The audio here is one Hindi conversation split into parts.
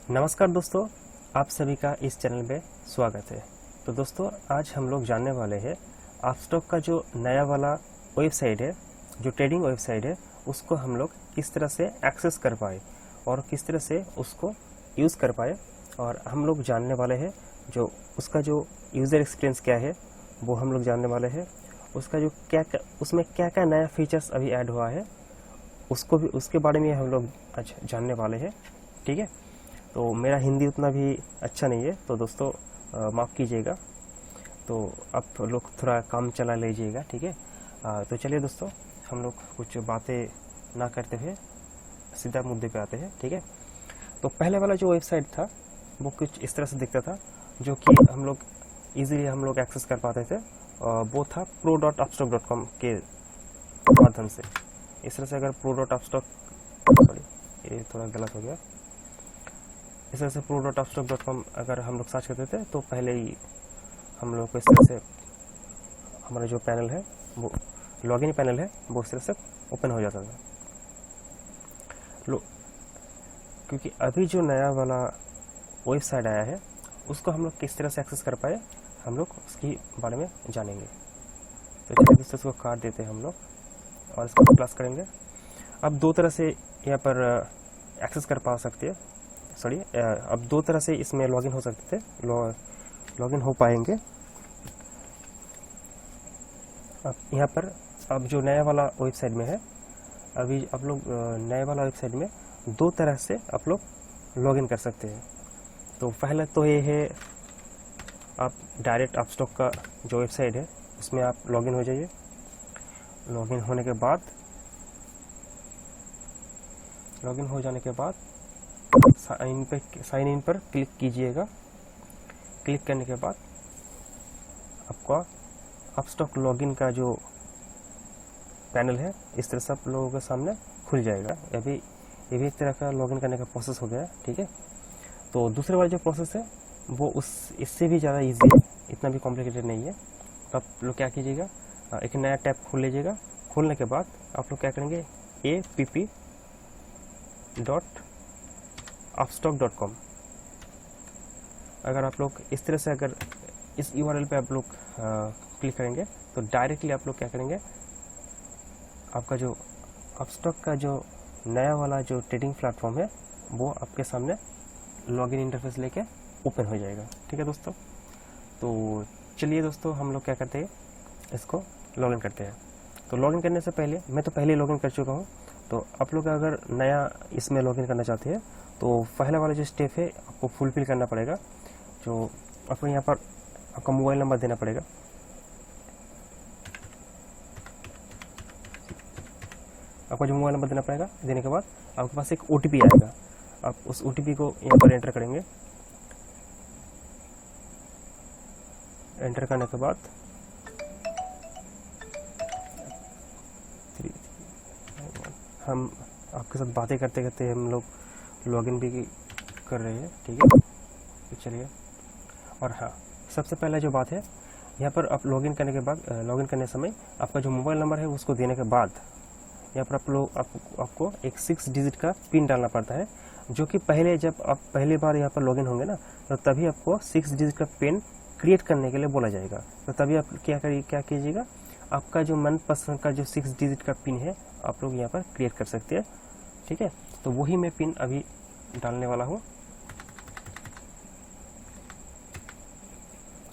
नमस्कार दोस्तों, आप सभी का इस चैनल में स्वागत है। तो दोस्तों, आज हम लोग जानने वाले हैं अपस्टॉक का जो नया वाला वेबसाइट है, जो ट्रेडिंग वेबसाइट है, उसको हम लोग किस तरह से एक्सेस कर पाए और किस तरह से उसको यूज़ कर पाए। और हम लोग जानने वाले हैं जो उसका जो यूज़र एक्सपीरियंस क्या है, वो हम लोग जानने वाले हैं। उसका जो उसमें क्या क्या नया फीचर्स अभी ऐड हुआ है, उसको भी उसके बारे में हम लोग आज जानने वाले हैं। ठीक है, तो मेरा हिंदी उतना भी अच्छा नहीं है, तो दोस्तों माफ़ कीजिएगा। तो आप लोग थोड़ा काम चला लीजिएगा, ठीक है। तो चलिए दोस्तों, हम लोग कुछ बातें ना करते हुए सीधा मुद्दे पे आते हैं, ठीक है। तो पहले वाला जो वेबसाइट था वो कुछ इस तरह से दिखता था, जो कि हम लोग ईज़िली हम लोग एक्सेस कर पाते थे। वो था pro.upstock.com के माध्यम से। इस तरह से अगर pro.upstock, सॉरी ये थोड़ा गलत हो गया, इस तरह से pro.upstock.com अगर हम लोग सर्च करते थे तो पहले ही हम लोग को इस तरह से हमारा जो पैनल है, वो लॉगिन पैनल है, वो इस तरह से ओपन हो जाता था। क्योंकि अभी जो नया वाला वेबसाइट आया है, उसको हम लोग किस तरह से एक्सेस कर पाए, हम लोग उसके बारे में जानेंगे। तो चलिए दोस्तों, इसको काट देते हैं हम लोग और इसको प्लस करेंगे। अब दो तरह से यहाँ पर एक्सेस कर पा सकते हैं, सॉरी अब दो तरह से इसमें लॉगिन हो सकते थे, लॉगिन हो पाएंगे। अब यहाँ पर अब जो नया वाला वेबसाइट में है, अभी आप लोग नए वाला वेबसाइट में दो तरह से आप लोग लॉगिन कर सकते हैं। तो पहले तो ये है, आप डायरेक्ट अपस्टॉक का जो वेबसाइट है उसमें आप लॉगिन हो जाइए। लॉगिन होने के बाद, लॉगिन हो जाने के बाद साइन इन पर क्लिक कीजिएगा। क्लिक करने के बाद आपका अपस्टॉक लॉगिन का जो पैनल है इस तरह से आप लोगों के सामने खुल जाएगा। ये भी एक तरह का लॉगिन करने का प्रोसेस हो गया है, ठीक है। तो दूसरे वाला जो प्रोसेस है वो इससे भी ज़्यादा इजी है, इतना भी कॉम्प्लिकेटेड नहीं है। तो आप लोग क्या कीजिएगा, एक नया टैब खोल लीजिएगा। खोलने के बाद आप लोग क्या करेंगे, app.upstock.com। अगर आप लोग इस तरह से अगर इस URL पे आप लोग क्लिक करेंगे तो डायरेक्टली आप लोग क्या करेंगे, आपका जो अपस्टॉक का जो नया वाला जो ट्रेडिंग प्लेटफॉर्म है वो आपके सामने लॉगिन इंटरफेस लेके ओपन हो जाएगा, ठीक है दोस्तों। तो चलिए दोस्तों, हम लोग क्या करते हैं, इसको लॉगिन करते हैं। तो लॉगिन करने से पहले, मैं तो पहले लॉगिन कर चुका हूँ, तो आप लोग अगर नया इसमें लॉगिन करना चाहते हैं तो पहला वाला जो स्टेप है आपको फुलफिल करना पड़ेगा। जो आपको यहाँ पर आपका मोबाइल नंबर देना पड़ेगा। आपका जो मोबाइल नंबर देना पड़ेगा, देने के बाद आपके पास एक OTP आएगा। आप उस OTP को यहाँ पर एंटर करेंगे। एंटर करने के बाद हम आपके साथ बातें करते करते हम लोग लॉगिन भी कर रहे हैं, ठीक है। तो चलिए, और हाँ, सबसे पहला जो बात है, यहाँ पर आप लॉगिन करने के बाद, लॉगिन करने समय आपका जो मोबाइल नंबर है उसको देने के बाद यहाँ पर आपको एक 6 डिजिट का पिन डालना पड़ता है, जो कि पहले जब आप पहली बार यहाँ पर लॉगिन होंगे ना, तो तभी आपको 6 डिजिट का पिन क्रिएट करने के लिए बोला जाएगा। तो तभी आप क्या कीजिएगा, आपका जो मनपसंद का जो 6 डिजिट का पिन है आप लोग यहाँ पर क्रिएट कर सकते हैं, ठीक है। तो वही मैं पिन अभी डालने वाला हूँ।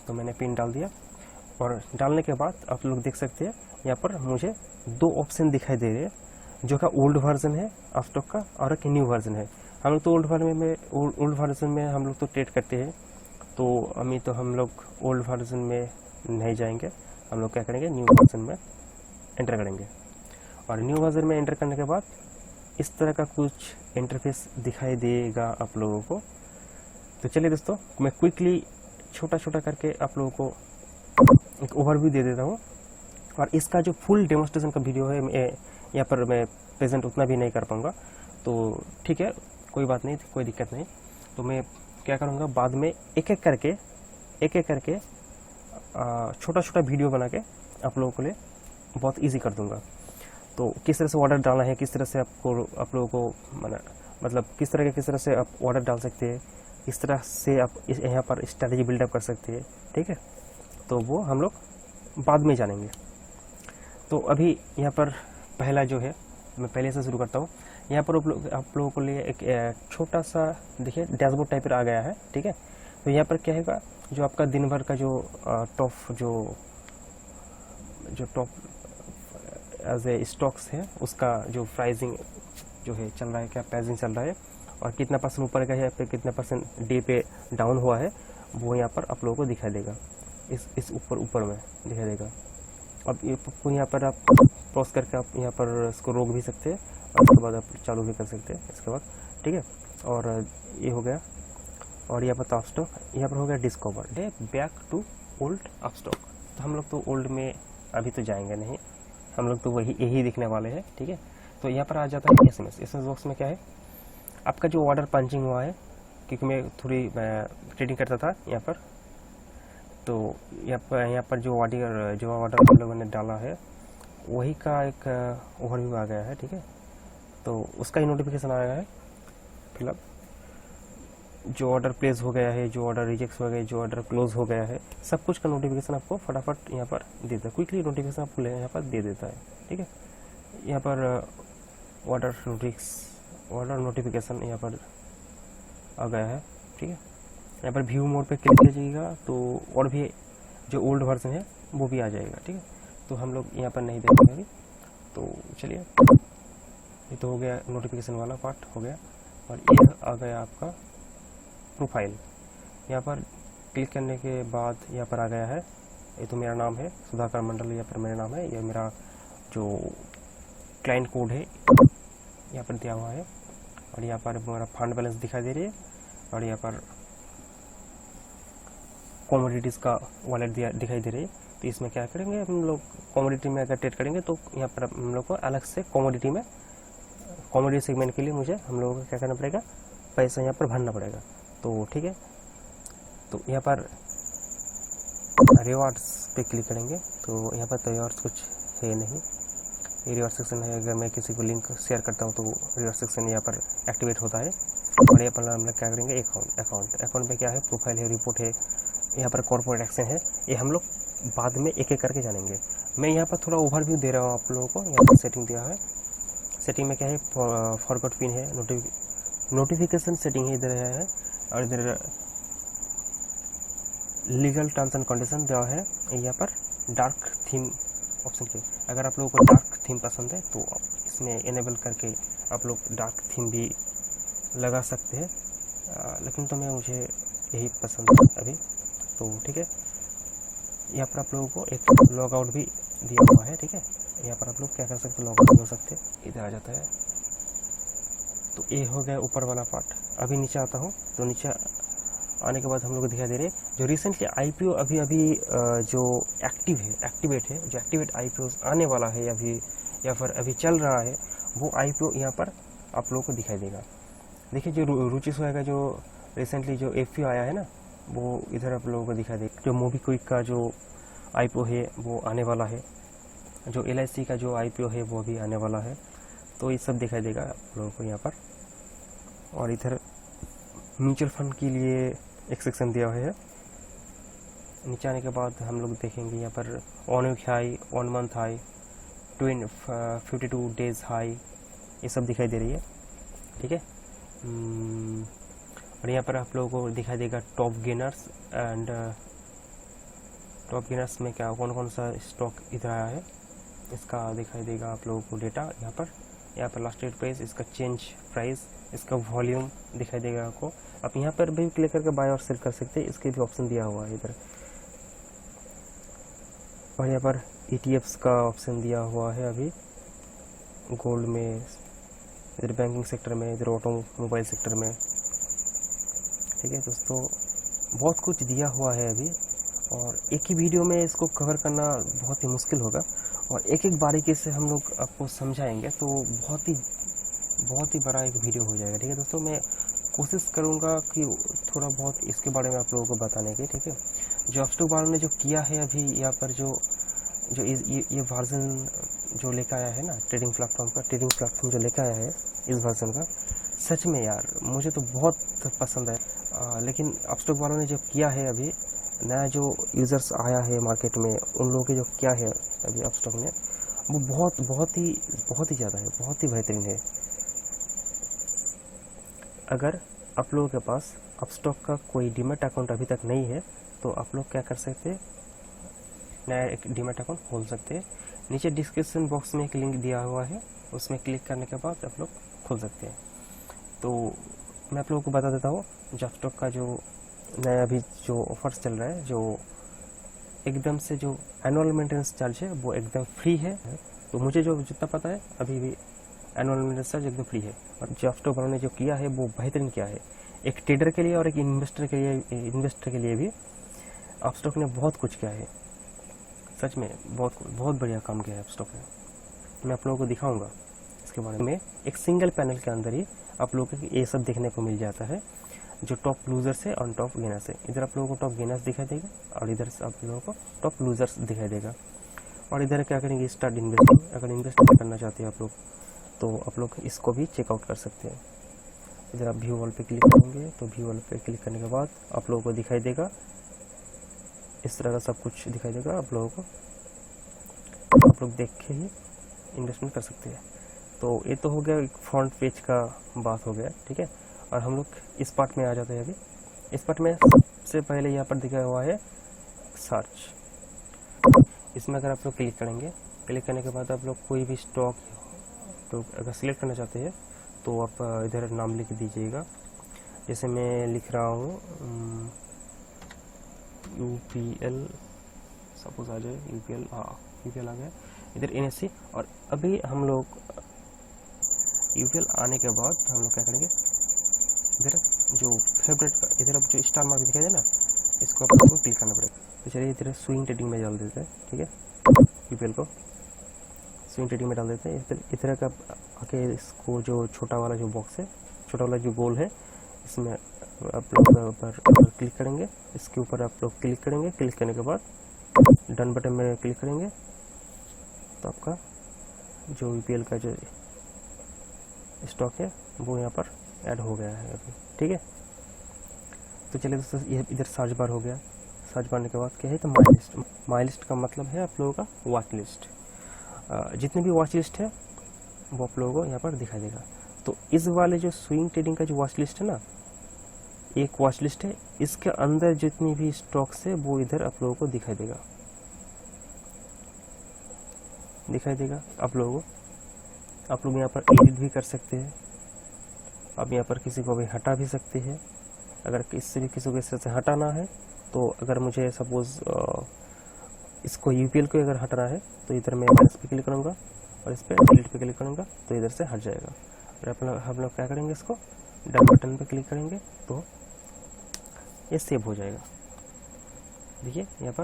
तो मैंने पिन डाल दिया, और डालने के बाद आप लोग देख सकते हैं यहाँ पर मुझे दो ऑप्शन दिखाई दे रहे हैं, जो का ओल्ड वर्जन है अपस्टॉक का और एक न्यू वर्जन है। हम लोग तो ओल्ड वर्जन में हम लोग तो ट्रेड करते हैं, तो अभी तो हम लोग ओल्ड वर्जन में नहीं जाएंगे। हम लोग क्या करेंगे, न्यू वर्जन में एंटर करेंगे। और न्यू वर्जन में एंटर करने के बाद इस तरह का कुछ इंटरफेस दिखाई देगा आप लोगों को। तो चलिए दोस्तों, मैं क्विकली छोटा छोटा करके आप लोगों को एक ओवरव्यू दे देता हूँ। और इसका जो फुल डेमोस्ट्रेशन का वीडियो है, यहाँ पर मैं प्रेजेंट उतना भी नहीं कर पाऊँगा, तो ठीक है, कोई बात नहीं, कोई दिक्कत नहीं। तो मैं क्या करूँगा, बाद में एक एक करके छोटा छोटा वीडियो बना के आप लोगों के लिए बहुत ईजी कर दूँगा। तो किस तरह से ऑर्डर डालना है, किस तरह से आप लोगों को मतलब किस तरह से आप ऑर्डर डाल सकते हैं, किस तरह से आप यहाँ पर स्ट्रैटेजी बिल्डअप कर सकते हैं, ठीक है। तो वो हम लोग बाद में जानेंगे। तो अभी यहाँ पर पहला जो है, मैं पहले से शुरू करता हूँ। यहाँ पर आप लोगों को लिए एक छोटा सा देखिए डैशबोर्ड टाइप पर आ गया है, ठीक है। तो यहाँ पर क्या होगा, जो आपका दिन भर का जो टॉप एज ए स्टॉक्स है उसका जो प्राइसिंग जो है चल रहा है, क्या प्राइसिंग चल रहा है और कितना परसेंट ऊपर का है, पे कितना परसेंट डे पे डाउन हुआ है, वो यहाँ पर आप लोगों को दिखाई देगा, इस ऊपर में दिखाई देगा। अब ये यहाँ पर आप पॉज करके आप यहाँ पर इसको रोक भी सकते हैं और उसके बाद आप चालू भी कर सकते हैं इसके बाद, ठीक है। और ये हो गया। और यहाँ पर अपस्टॉक, यहाँ पर हो गया discover day back to old Upstox. तो हम लोग तो ओल्ड में अभी तो जाएंगे नहीं, हम लोग तो वही यही देखने वाले हैं, ठीक है। तो यहाँ पर आ जाता है SMS बॉक्स में क्या है, आपका जो ऑर्डर पंचिंग हुआ है, क्योंकि मैं थोड़ी ट्रेडिंग करता था यहाँ पर, तो यहाँ पर जो ऑर्डर हम लोगों ने डाला है वही का एक ओवरव्यू आ गया है, ठीक है। तो उसका ही नोटिफिकेशन आ गया है फिलहाल, जो ऑर्डर प्लेस हो गया है, जो ऑर्डर रिजेक्ट हो गया, जो ऑर्डर क्लोज हो गया है, सब कुछ का नोटिफिकेशन आपको फटाफट यहाँ पर देता है, क्विकली नोटिफिकेशन आपको यहाँ पर दे देता है, ठीक है। यहाँ पर ऑर्डर नोटिफिकेशन यहाँ पर आ गया है, ठीक है। यहाँ पर व्यू मोड पे क्लिक कीजिएगा तो और भी जो ओल्ड वर्जन है वो भी आ जाएगा, ठीक है। तो हम लोग यहाँ पर नहीं देखेंगे अभी, तो चलिए, ये तो हो गया नोटिफिकेशन वाला पार्ट हो गया। और ये आ गया आपका प्रोफाइल, यहाँ पर क्लिक करने के बाद यहाँ पर आ गया है, ये तो मेरा नाम है सुधाकर मंडल, यहाँ पर मेरा नाम है, ये मेरा जो क्लाइंट कोड है यहाँ पर दिया हुआ है। और यहाँ पर मेरा फंड बैलेंस दिखाई दे रही है और यहाँ पर कमोडिटीज़ का वॉलेट दिखाई दे रही है। तो इसमें क्या करेंगे हम लोग, कमोडिटी में अगर ट्रेड करेंगे तो यहाँ पर हम लोग को अलग से कमोडिटी सेगमेंट के लिए मुझे हम लोगों को क्या करना पड़ेगा, पैसा यहाँ पर भरना पड़ेगा। तो ठीक है, तो यहाँ पर रिवार्ड्स पे क्लिक करेंगे तो यहाँ पर तो रिवार्ड्स कुछ है नहीं, ये रिवार्ड सेक्शन है, अगर मैं किसी को लिंक शेयर करता हूँ तो रिवार्ड सेक्शन यहाँ पर एक्टिवेट होता है। और यहाँ पर हम लोग क्या करेंगे, अकाउंट में क्या है, प्रोफाइल है, रिपोर्ट है, यहाँ पर कॉर्पोरेट एक्शन है, ये हम लोग बाद में एक एक करके जानेंगे। मैं यहाँ पर थोड़ा ओवरव्यू दे रहा हूँ आप लोगों को। यहाँ पर सेटिंग दिया है, सेटिंग में क्या है, फॉरगॉट पिन है, नोटिफिकेशन सेटिंग है इधर है, और इधर लीगल टर्म्स एंड कंडीशन दिया है। यहाँ पर डार्क थीम ऑप्शन के, अगर आप लोगों को डार्क थीम पसंद है तो इसमें इनेबल करके आप लोग डार्क थीम भी लगा सकते हैं, लेकिन तो मुझे यही पसंद है अभी, तो ठीक है। यहाँ पर आप लोगों को एक लॉग आउट भी दिया हुआ है, ठीक है। यहाँ पर आप लोग क्या कर सकते हैं, लॉग आउट हो सकते हैं, इधर आ जाता है। तो ये हो गया ऊपर वाला पार्ट। अभी नीचे आता हूँ, तो नीचे आने के बाद हम लोग को दिखाई दे रहे हैं जो रिसेंटली IPO अभी जो एक्टिवेट है, जो एक्टिवेट IPO आने वाला है अभी या फिर अभी चल रहा है, वो IPO यहाँ पर आप लोगों को दिखाई देगा। देखिए जो रुचि सोया का जो रिसेंटली जो FPO आया है ना, वो इधर आप लोगों को दिखाई देगा। जो मोबीक्विक का जो IPO है वो आने वाला है, जो LIC का जो IPO है वो भी आने वाला है, तो ये सब दिखाई देगा आप लोगों को यहाँ पर। और इधर म्यूचुअल फंड के लिए एक सेक्शन दिया हुआ है। नीचे आने के बाद हम लोग देखेंगे यहाँ पर 1 week high, 1 month high, 52 days high, ये सब दिखाई दे रही है, ठीक है। और यहाँ पर आप लोगों को दिखाई देगा top gainers and top gainers में क्या कौन कौन सा स्टॉक इधर आया है, इसका दिखाई देगा आप लोगों को डेटा। यहाँ पर लास्ट डेट प्राइस, इसका चेंज प्राइस, इसका वॉल्यूम दिखाई देगा आपको। आप यहाँ पर भी क्लिक करके बाय और सेल कर सकते हैं, इसके भी ऑप्शन दिया हुआ है इधर। और यहाँ पर ETFs का ऑप्शन दिया हुआ है अभी, गोल्ड में, इधर बैंकिंग सेक्टर में, इधर ऑटोमोबाइल सेक्टर में, ठीक है दोस्तों। बहुत कुछ दिया हुआ है अभी, और एक ही वीडियो में इसको कवर करना बहुत ही मुश्किल होगा, और एक एक बारीकी से हम लोग आपको समझाएंगे तो बहुत ही बड़ा एक वीडियो हो जाएगा, ठीक है दोस्तों। मैं कोशिश करूंगा कि थोड़ा बहुत इसके बारे में आप लोगों को बताने की, ठीक है। जो अपस्टॉक वालों ने जो किया है अभी यहाँ पर जो ये वर्जन जो लेकर आया है ना, ट्रेडिंग प्लेटफॉर्म जो लेकर आया है इस वर्जन का, सच में यार मुझे तो बहुत पसंद है। लेकिन अपस्टॉक वालों ने जो किया है अभी, नया जो यूज़र्स आया है मार्केट में, उन लोगों के जो क्या है अभी अपस्टॉक ने, वो बहुत ही ज़्यादा है, बहुत ही बेहतरीन है। अगर आप लोगों के पास अपस्टॉक का कोई डीमैट अकाउंट अभी तक नहीं है तो आप लोग क्या कर सकते हैं, नया एक डीमैट अकाउंट खोल सकते हैं। नीचे डिस्क्रिप्शन बॉक्स में एक लिंक दिया हुआ है, उसमें क्लिक करने के बाद आप लोग खोल सकते हैं। तो मैं आप लोगों को बता देता हूँ, अपस्टॉक का जो नया अभी जो ऑफर्स चल रहा है, जो एकदम से जो एनुअल मेंटेनेंस चार्ज है वो एकदम फ्री है। तो मुझे जो जितना पता है अभी भी एनुअल मेंटेनेंस चार्ज एकदम फ्री है। और जो अपस्टॉक वालों ने जो किया है वो बेहतरीन किया है, एक ट्रेडर के लिए और एक इन्वेस्टर के लिए भी अपस्टॉक ने बहुत कुछ किया है। सच में बहुत बढ़िया काम किया है अपस्टॉक ने। मैं आप लोगों को दिखाऊंगा इसके बारे में। एक सिंगल पैनल के अंदर ही आप लोगों को ये सब देखने को मिल जाता है, जो टॉप लूजर्स है और टॉप गेनर्स है। इधर आप लोगों को टॉप गेनर्स दिखाई देगा और इधर से आप लोगों को टॉप लूजर्स दिखाई देगा। और इधर क्या करेंगे, स्टार्ट इन्वेस्टिंग। अगर इन्वेस्टिंग करना चाहते हैं आप लोग तो आप लोग इसको भी चेकआउट कर सकते हैं। इधर आप व्यू वॉल पे क्लिक करेंगे तो व्यू वॉल पे क्लिक करने के बाद आप लोगों को दिखाई देगा, इस तरह का सब कुछ दिखाई देगा आप लोगों को। आप लोग देख के ही इन्वेस्टमेंट कर सकते हैं। तो ये तो हो गया एक फ्रंट पेज का बात हो गया, ठीक है। और हम लोग इस पार्ट में आ जाते हैं। अभी इस पार्ट में सबसे पहले यहाँ पर दिखाया हुआ है सर्च। इसमें अगर आप लोग क्लिक करेंगे, क्लिक करने के बाद आप लोग कोई भी स्टॉक तो अगर सिलेक्ट करना चाहते हैं तो आप इधर नाम लिख दीजिएगा। जैसे मैं लिख रहा हूँ UPL, सपोज आ जाए UPL। हाँ, UPL आ गया। इधर NSE। और अभी हम लोग UPL आने के बाद हम लोग क्या करेंगे, इधर जो फेवरेट का इधर अब जो स्टार मार्क दिखाई दे ना, इसको आप लोगों को क्लिक करना पड़ेगा। तो चलिए इधर स्विंग ट्रेडिंग में डाल देते हैं, ठीक है। UPL को स्विंग ट्रेडिंग में डाल देते हैं। इधर का आके इसको जो छोटा वाला जो बॉक्स है, छोटा वाला जो गोल है, इसमें आप लोग ऊपर क्लिक करेंगे। इसके ऊपर आप लोग क्लिक करेंगे। क्लिक करने के बाद डन बटन में क्लिक करेंगे तो आपका जो UPL का जो स्टॉक है वो यहाँ पर ऐड हो गया है अभी, ठीक है। तो चलिए दोस्तों, ये इधर सर्च बार हो गया। सर्च बार के बाद क्या है, तो माई लिस्ट। माई लिस्ट का मतलब है आप लोगों का वॉच लिस्ट। जितने भी वॉच लिस्ट है वो आप लोगों को यहाँ पर दिखाई देगा। तो इस वाले जो स्विंग ट्रेडिंग का जो वॉच लिस्ट है ना, एक वॉच लिस्ट है, इसके अंदर जितनी भी स्टॉक्स है वो इधर आप लोगों को दिखाई देगा आप लोगों को। आप लोग यहाँ पर एडिट भी कर सकते हैं। आप यहाँ पर किसी को भी हटा भी सकते हैं। अगर किसी भी किसी को इस तरह से हटाना है तो अगर मुझे सपोज इसको UPL को अगर हटाना है तो इधर मैं माइनस पे क्लिक करूँगा और इस पर डिलीट पे क्लिक करूँगा तो इधर से हट जाएगा। और हम लोग क्या करेंगे, इसको डन बटन पे क्लिक करेंगे तो ये सेव हो जाएगा। देखिए यहाँ पर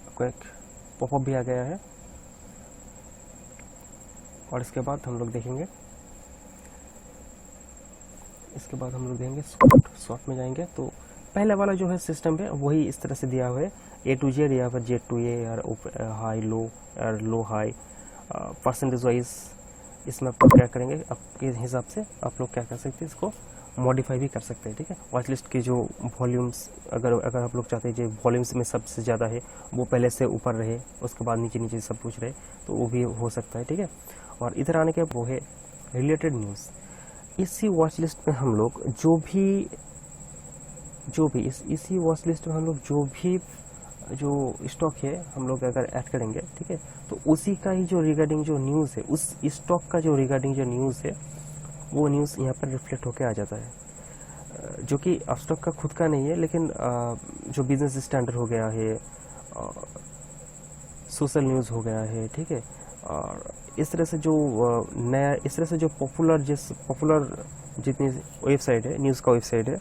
आपको एक पॉपअप भी आ गया है। और इसके बाद हम लोग देखेंगे शॉर्ट में जाएंगे तो पहले वाला जो है सिस्टम है वही इस तरह से दिया हुआ है, A to Z या फिर Z to A और हाई लो और लो हाई परसेंटेज वाइज। इसमें आप लोग क्या करेंगे, आपके हिसाब से आप लोग क्या कर सकते हैं, इसको मॉडिफाई भी कर सकते हैं, ठीक है। वॉच लिस्ट की जो वॉल्यूम्स अगर आप लोग चाहते हैं जो वॉल्यूम्स में सबसे ज़्यादा है वो पहले से ऊपर रहे, उसके बाद नीचे नीचे सब कुछ रहे, तो वो भी हो सकता है, ठीक है। और इधर आने के वो है रिलेटेड न्यूज़। इसी वॉच लिस्ट में हम लोग इसी वॉच लिस्ट में हम लोग जो स्टॉक है हम लोग अगर ऐड करेंगे, ठीक है, तो उसी का ही जो रिगार्डिंग जो न्यूज़ है, उस स्टॉक का जो रिगार्डिंग जो न्यूज़ है वो न्यूज़ यहाँ पर रिफ्लेक्ट होकर आ जाता है, जो कि अपस्टॉक का खुद का नहीं है, लेकिन जो बिजनेस स्टैंडर्ड हो गया है, सोशल न्यूज़ हो गया है, ठीक है। और इस तरह से जो पॉपुलर जितनी वेबसाइट है, न्यूज़ का वेबसाइट है,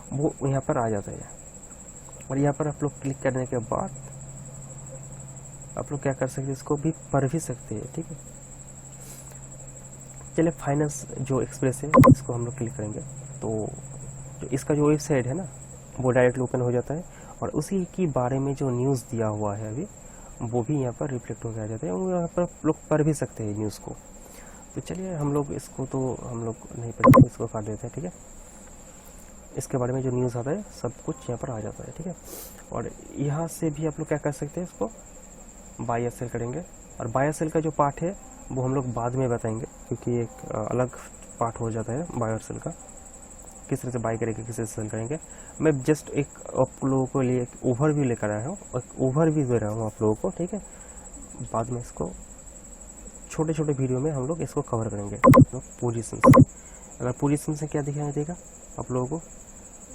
वो यहाँ पर आ जाता है। और यहाँ पर आप लोग क्लिक करने के बाद आप लोग क्या कर सकते हैं, इसको भी पढ़ भी सकते हैं, ठीक है। चलिए फाइनेंस जो एक्सप्रेस है इसको हम लोग क्लिक करेंगे तो जो इसका जो वेबसाइट है ना वो डायरेक्टली ओपन हो जाता है और उसी के बारे में जो न्यूज़ दिया हुआ है अभी वो भी यहाँ पर रिफ्लेक्ट होकर आ जाता है और यहाँ पर लोग पढ़ भी सकते हैं न्यूज़ को। तो चलिए हम लोग इसको तो हम लोग नहीं पढ़ेंगे, इसको काट देते हैं, ठीक है। इसके बारे में जो न्यूज़ आता है सब कुछ यहाँ पर आ जाता है, ठीक है। और यहाँ से भी आप लोग क्या कर सकते हैं, इसको बाय या सेल करेंगे। और बाय या सेल का जो पार्ट है वो हम लोग बाद में बताएंगे, क्योंकि एक अलग पार्ट हो जाता है बाय और सेल का, किस तरह से बाय करेंगे, किस तरह से सेल करेंगे। मैं जस्ट एक आप लोगों को लिए एक ओवरव्यू लेकर आया हूँ, एक ओवरव्यू दे रहा हूँ आप लोगों को, ठीक है। बाद में इसको छोटे छोटे वीडियो में हम लोग इसको कवर करेंगे। तो पोजीशन से, अगर पोजीशन से क्या दिखाई देगा आप लोगों को,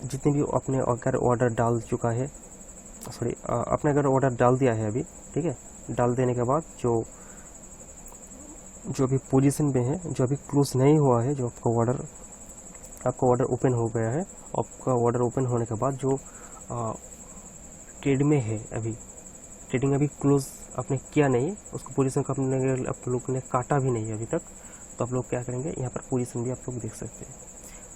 जितने भी अपने अगर ऑर्डर डाल चुका है, सॉरी आपने अगर ऑर्डर डाल दिया है अभी, ठीक है, डाल देने के बाद जो अभी पोजीशन में है, जो अभी क्लोज नहीं हुआ है, जो आपका ऑर्डर ओपन हो गया है, आपका ऑर्डर ओपन होने के बाद जो ट्रेड में है, अभी ट्रेडिंग अभी क्लोज आपने किया नहीं, उसको पोजीशन को आप लोग ने काटा भी नहीं अभी तक, तो आप लोग क्या करेंगे, यहाँ पर पोजीशन भी आप लोग देख सकते हैं।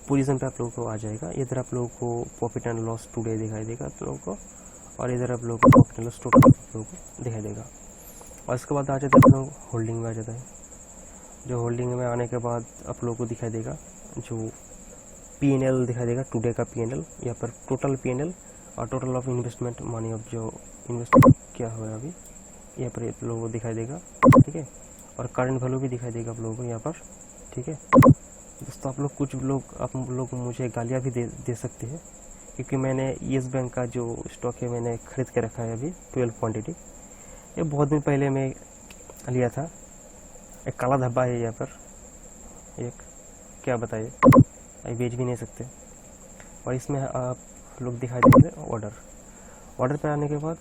पोजीशन पे आप लोगों को आ जाएगा, इधर आप लोगों को प्रॉफिट एंड लॉस टुडे दिखाई देगा आप लोगों को, और इधर आप लोगों को प्रॉफिट एंड लॉस टोटल आप लोगों को दिखाई देगा। और इसके बाद आ जाता है आप लोग होल्डिंग में आ जाता है। जो होल्डिंग में आने के बाद आप लोगों को दिखाई देगा जो P&L दिखाई देगा, टुडे का P&L, यहाँ पर टोटल P&L और total of investment money of जो इन्वेस्टमेंट क्या हुआ अभी, यहाँ पर आप लोगों को दिखाई देगा, ठीक है। और करंट वैल्यू भी दिखाई देगा आप लोगों को यहाँ पर, ठीक है। दोस्तों आप लोग मुझे गालियाँ भी दे सकते हैं, क्योंकि मैंने येस बैंक का जो स्टॉक है मैंने खरीद के रखा है अभी 12 क्वान्टिटी। ये बहुत दिन पहले मैं लिया था। एक काला धब्बा है यहाँ पर, एक क्या बताइए, अभी बेच भी नहीं सकते। और इसमें आप लोग दिखाई देंगे ऑर्डर पे आने के बाद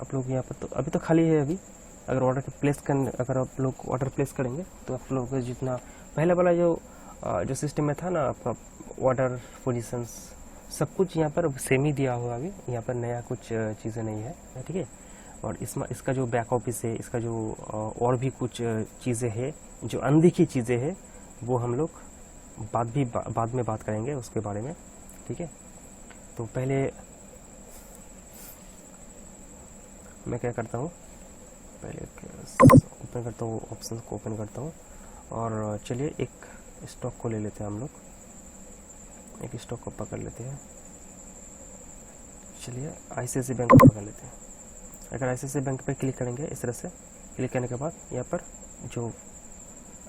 आप लोग यहाँ पर, तो अभी तो खाली है अभी। अगर अगर आप लोग ऑर्डर प्लेस करेंगे तो आप लोग जितना पहले वाला जो सिस्टम में था ना, आपका ऑर्डर पोजीशंस सब कुछ यहाँ पर सेम ही दिया हुआ, अभी यहाँ पर नया कुछ चीज़ें नहीं है, ठीक है। और इसका जो बैक ऑफिस है, इसका जो और भी कुछ चीज़ें हैं, जो अनदेखी चीज़ें हैं, वो हम लोग बाद में बात करेंगे उसके बारे में, ठीक है। तो पहले मैं क्या करता हूँ, पहले ओपन करता हूँ, ऑप्शन को ओपन करता हूँ, और चलिए एक स्टॉक को ले लेते हैं हम लोग, एक स्टॉक को पकड़ लेते हैं। चलिए ICICI बैंक को पकड़ लेते हैं। अगर ICICI बैंक पे क्लिक करेंगे, इस तरह से क्लिक करने के बाद यहाँ पर जो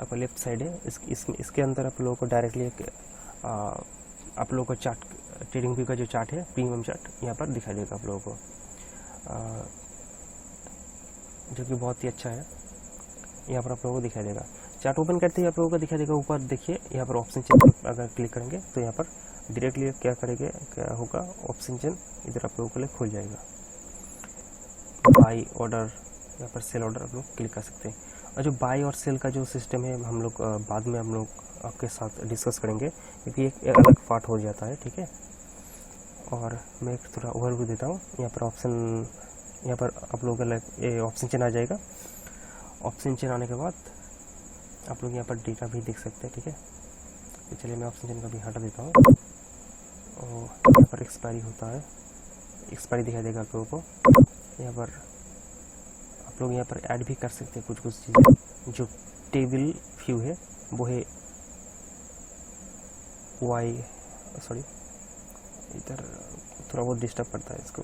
आपका लेफ्ट साइड है, इसके अंदर आप लोगों को डायरेक्टली आप लोगों को चार्ट, ट्रेडिंग व्यू का जो चार्ट है, प्रीमियम चार्ट यहाँ पर दिखाई देगा आप लोगों को, जो कि बहुत ही अच्छा है। यहाँ पर आप लोगों को दिखाई देगा, चार्ट ओपन करते ही आप लोगों को दिखाई देगा। ऊपर देखिए यहाँ पर ऑप्शन चेन अगर क्लिक करेंगे तो यहाँ पर डायरेक्टली क्या होगा, ऑप्शन चेन इधर आप लोगों के लिए खुल जाएगा। बाई ऑर्डर, यहाँ पर सेल ऑर्डर आप लोग क्लिक कर सकते हैं। और जो बाई और सेल का जो सिस्टम है हम लोग बाद में हम लोग आपके साथ डिस्कस करेंगे, क्योंकि एक अलग पार्ट हो जाता है, ठीक है। और मैं एक थोड़ा ओवरव्यू देता हूँ। यहाँ पर आप लोगों का ये ऑप्शन चेन आ जाएगा। ऑप्शन चेन आने के बाद आप लोग यहाँ पर डेटा भी देख सकते हैं, ठीक है। तो चलिए मैं ऑप्शन चेन का भी हटा देता हूँ। और यहाँ पर एक्सपायरी होता है, एक्सपायरी दिखाई देगा आप लोगों को। यहाँ पर आप लोग यहाँ पर ऐड भी कर सकते हैं कुछ चीज़ें। जो टेबल व्यू है वो है इधर थोड़ा बहुत डिस्टर्ब करता है इसको।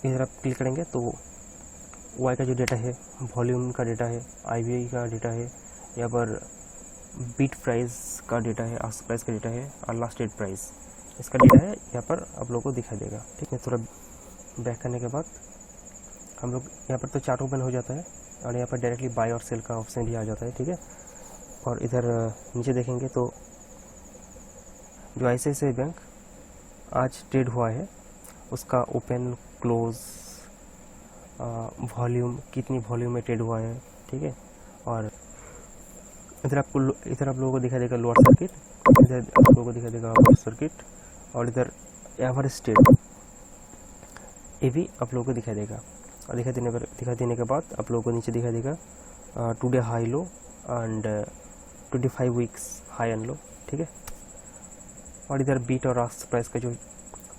इधर आप क्लिक करेंगे तो वाई का जो डेटा है, वॉल्यूम का डेटा है, IBI का डेटा है, यहाँ पर बीट प्राइस का डेटा है, आस्क प्राइस का डेटा है, और लास्ट डेट प्राइस इसका डेटा है, यहाँ पर आप लोगों को दिखाई देगा, ठीक है। थोड़ा बैक करने के बाद हम लोग यहाँ पर तो चार्ट ओपन हो जाता है, और यहाँ पर डायरेक्टली बाय और सेल का ऑप्शन भी आ जाता है, ठीक है। और इधर नीचे देखेंगे तो जो ICICI बैंक आज ट्रेड हुआ है उसका ओपन क्लोज वॉल्यूम, कितनी वॉल्यूम में ट्रेड हुआ है, ठीक है। और इधर आप लोगों को दिखाई देगा लोअर सर्किट, इधर आप लोगों को दिखाई देगा अपर सर्किट, और इधर एवरेज ट्रेड ये भी आप लोगों को दिखाई देगा। और दिखाई देने के बाद आप लोगों को नीचे दिखाई देगा today high low and 25 weeks high and low, ठीक है। और इधर बीट और आस्क प्राइस का जो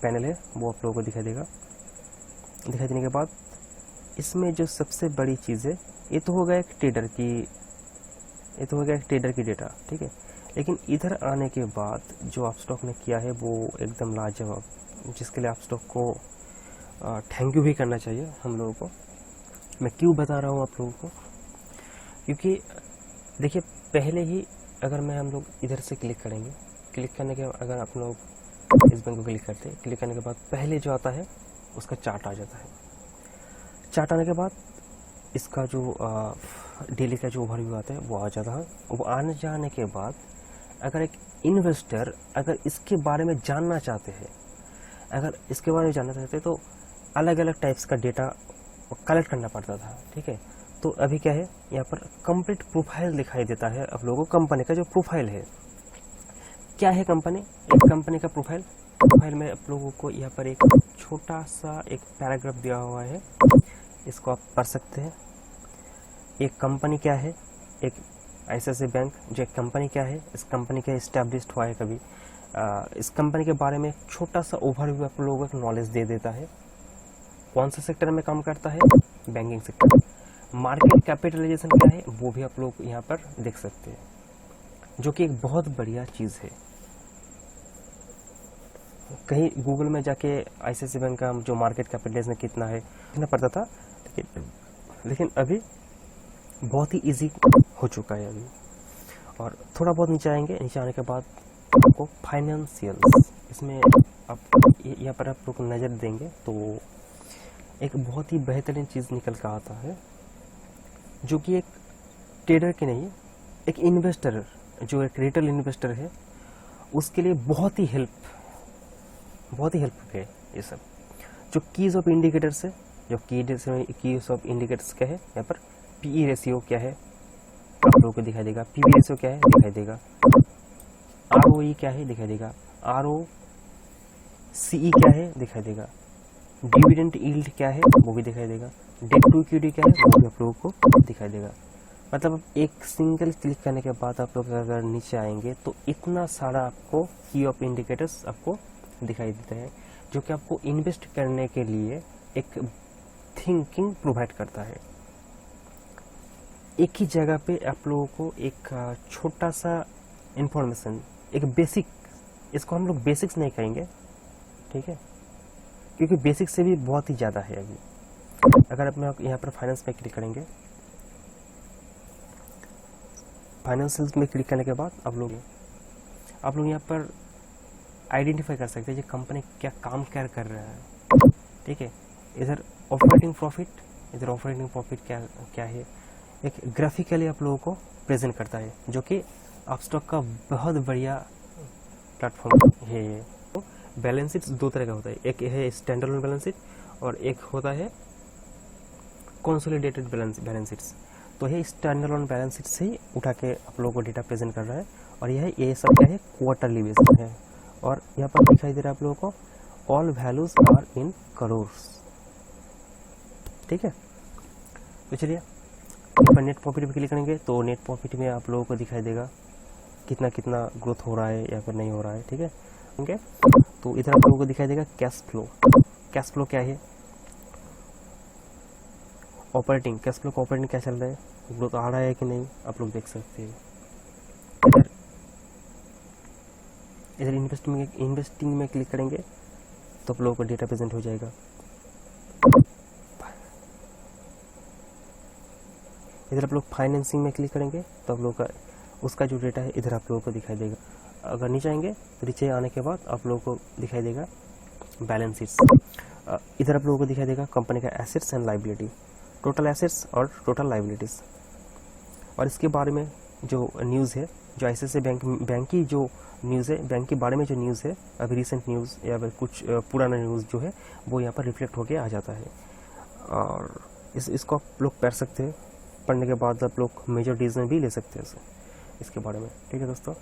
पैनल है वो आप लोगों को दिखाई देगा। दिखाई देने के बाद इसमें जो सबसे बड़ी चीज़ है, ये तो होगा एक ट्रेडर की ये तो हो गया ट्रेडर की डेटा, ठीक है। लेकिन इधर आने के बाद जो अपस्टॉक ने किया है वो एकदम लाजवाब, जिसके लिए अपस्टॉक को थैंक यू भी करना चाहिए हम लोगों को। मैं क्यों बता रहा हूँ आप लोगों को, क्योंकि देखिए पहले ही अगर मैं हम लोग इधर से क्लिक करेंगे, क्लिक करने के अगर आप लोग इस बैंक को क्लिक करते हैं, क्लिक करने के बाद पहले जो आता है उसका चार्ट आ जाता है। चार्ट आने के बाद इसका जो डेली का जो ओवरव्यू आता है वो आ जाता है। वो आने जाने के बाद अगर एक इन्वेस्टर अगर इसके बारे में जानना चाहते हैं, अगर इसके बारे में जानना चाहते हैं तो अलग अलग टाइप्स का डेटा कलेक्ट करना पड़ता था, ठीक है। तो अभी क्या है, यहाँ पर कंप्लीट प्रोफाइल दिखाई देता है आप लोगों को। कंपनी का जो प्रोफाइल है, क्या है कंपनी, एक कंपनी का प्रोफाइल। प्रोफाइल में आप लोगों को यहाँ पर एक छोटा सा एक पैराग्राफ दिया हुआ है, इसको आप पढ़ सकते हैं। एक कंपनी क्या है, एक ICICI बैंक जो एक कंपनी क्या है, इस कंपनी का इस्टेब्लिश्ड हुआ है कभी, इस कंपनी के बारे में एक छोटा सा ओवरव्यू आप लोगों को नॉलेज दे देता है। कौन सा सेक्टर में काम करता है, बैंकिंग सेक्टर। मार्केट कैपिटलाइजेशन क्या है वो भी आप लोग यहाँ पर देख सकते हैं, जो कि एक बहुत बढ़िया चीज़ है। कहीं गूगल में जाके ICICI बैंक का जो मार्केट कैपिटलाइजेशन कितना है देखना पड़ता था, लेकिन अभी बहुत ही इजी हो चुका है अभी। और थोड़ा बहुत नीचे आएंगे, नीचे आने के बाद आपको फाइनेंशियल्स, इसमें आप यहाँ पर आप लोग नज़र देंगे तो एक बहुत ही बेहतरीन चीज़ निकल कर आता है, जो कि एक ट्रेडर की नहीं, एक इन्वेस्टर जो एक रिटेल इन्वेस्टर है उसके लिए बहुत ही हेल्प है ये सब। जो कीज ऑफ इंडिकेटर्स है, जो कीज ऑफ इंडिकेटर्स क्या है, यहाँ पर PE रेशियो क्या है आप लोगों को दिखाई देगा, PB रेशियो क्या है दिखाई देगा, ROE क्या है दिखाई देगा, ROCE क्या है दिखाई देगा, डिविडेंड यील्ड क्या है वो भी दिखाई देगा, डेट टू इक्विटी क्या है वो भी आप लोगों को दिखाई देगा। मतलब एक सिंगल क्लिक करने के बाद आप लोग अगर नीचे आएंगे तो इतना सारा आपको की ऑफ इंडिकेटर्स आपको दिखाई देता है, जो कि आपको इन्वेस्ट करने के लिए एक थिंकिंग प्रोवाइड करता है। एक ही जगह पे आप लोगों को एक छोटा सा इंफॉर्मेशन, एक बेसिक, इसको हम लोग बेसिक्स नहीं कहेंगे, ठीक है, क्योंकि बेसिक से भी बहुत ही ज़्यादा है अभी। अगर आप यहाँ पर फाइनेंस में क्लिक करेंगे, फाइनेंशियल में क्लिक करने के बाद आप लोग यहाँ पर आइडेंटिफाई कर सकते हैं कि कंपनी क्या काम कर रहा है, ठीक है। इधर ऑपरेटिंग प्रॉफिट क्या है, एक ग्राफिकली आप लोगों को प्रेजेंट करता है, जो कि अपस्टॉक का बहुत बढ़िया प्लेटफॉर्म है ये। तो बैलेंस शीट दो तरह का होता है, एक है स्टैंड अलोन बैलेंस शीट और एक होता है कंसोलिडेटेड बैलेंस शीट्स। तो ये स्टैंड अलोन बैलेंस शीट से ही उठा के आप लोगों को डेटा प्रेजेंट कर रहा है, और ये सब क्या है, क्वार्टरली बेसिस है। और यहाँ पर दिखाई दे रहा है आप लोगों को all values are in crores, ठीक है। तो चलिए यहाँ पर नेट प्रॉफिट पे क्लिक करेंगे तो नेट प्रॉफिट में आप लोगों को दिखाई देगा कितना ग्रोथ हो रहा है या फिर नहीं हो रहा है, ठीक है। ओके, तो इधर आप लोगों को दिखाई देगा कैश फ्लो क्या है, ऑपरेटिंग कैश फ्लो का ऑपरेटिंग क्या चल रहा है, ग्रोथ आ रहा है कि नहीं आप लोग देख सकते हैं। इधर इन्वेस्टिंग में क्लिक करेंगे तो आप लोगों को डेटा प्रेजेंट हो जाएगा। इधर आप लोग फाइनेंसिंग में क्लिक करेंगे तो आप लोगों का उसका जो डेटा है इधर आप लोगों को दिखाई देगा। अगर नीचे आएंगे तो नीचे आने के बाद आप लोगों को दिखाई देगा बैलेंस शीट्स। इधर आप लोगों को दिखाई देगा कंपनी का assets and liability, total assets और टोटल लाइबिलिटीज़। और इसके बारे में जो न्यूज़ है, जो ICICI बैंक की जो न्यूज़ है, बैंक के बारे में जो न्यूज़ है, अभी रिसेंट न्यूज़ या फिर कुछ पुराना न्यूज़ जो है वो यहाँ पर रिफ्लेक्ट होके आ जाता है। और इसको आप लोग पढ़ सकते हैं, पढ़ने के बाद आप लोग मेजर डिसीजन भी ले सकते हैं इसके बारे में, ठीक है दोस्तों।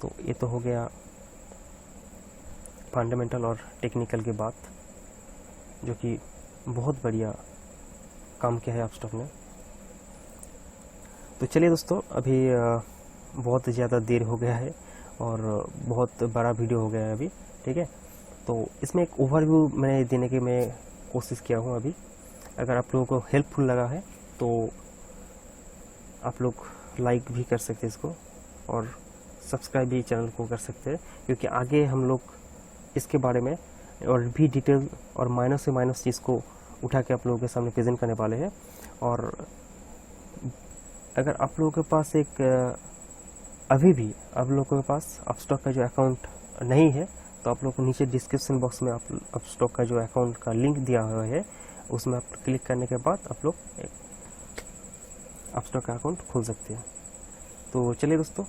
तो ये तो हो गया फंडामेंटल और टेक्निकल की बात, जो कि बहुत बढ़िया काम किया है अपस्टॉक ने। तो चलिए दोस्तों, अभी बहुत ज़्यादा देर हो गया है और बहुत बड़ा वीडियो हो गया है अभी, ठीक है। तो इसमें एक ओवरव्यू मैंने देने की मैं कोशिश किया हूँ अभी। अगर आप लोगों को हेल्पफुल लगा है तो आप लोग लाइक भी कर सकते हैं इसको, और सब्सक्राइब भी चैनल को कर सकते हैं, क्योंकि आगे हम लोग इसके बारे में और भी डिटेल और माइनस से माइनस चीज़ को उठा के आप लोगों के सामने प्रेजेंट करने वाले हैं। और अगर आप लोगों के पास अभी भी आप लोगों के पास अपस्टॉक का जो अकाउंट नहीं है, तो आप लोग को नीचे डिस्क्रिप्शन बॉक्स में आप अपस्टॉक का जो अकाउंट का लिंक दिया हुआ है, उसमें आप क्लिक करने के बाद आप लोग अपस्टॉक का अकाउंट खोल सकते हैं। तो चलिए दोस्तों,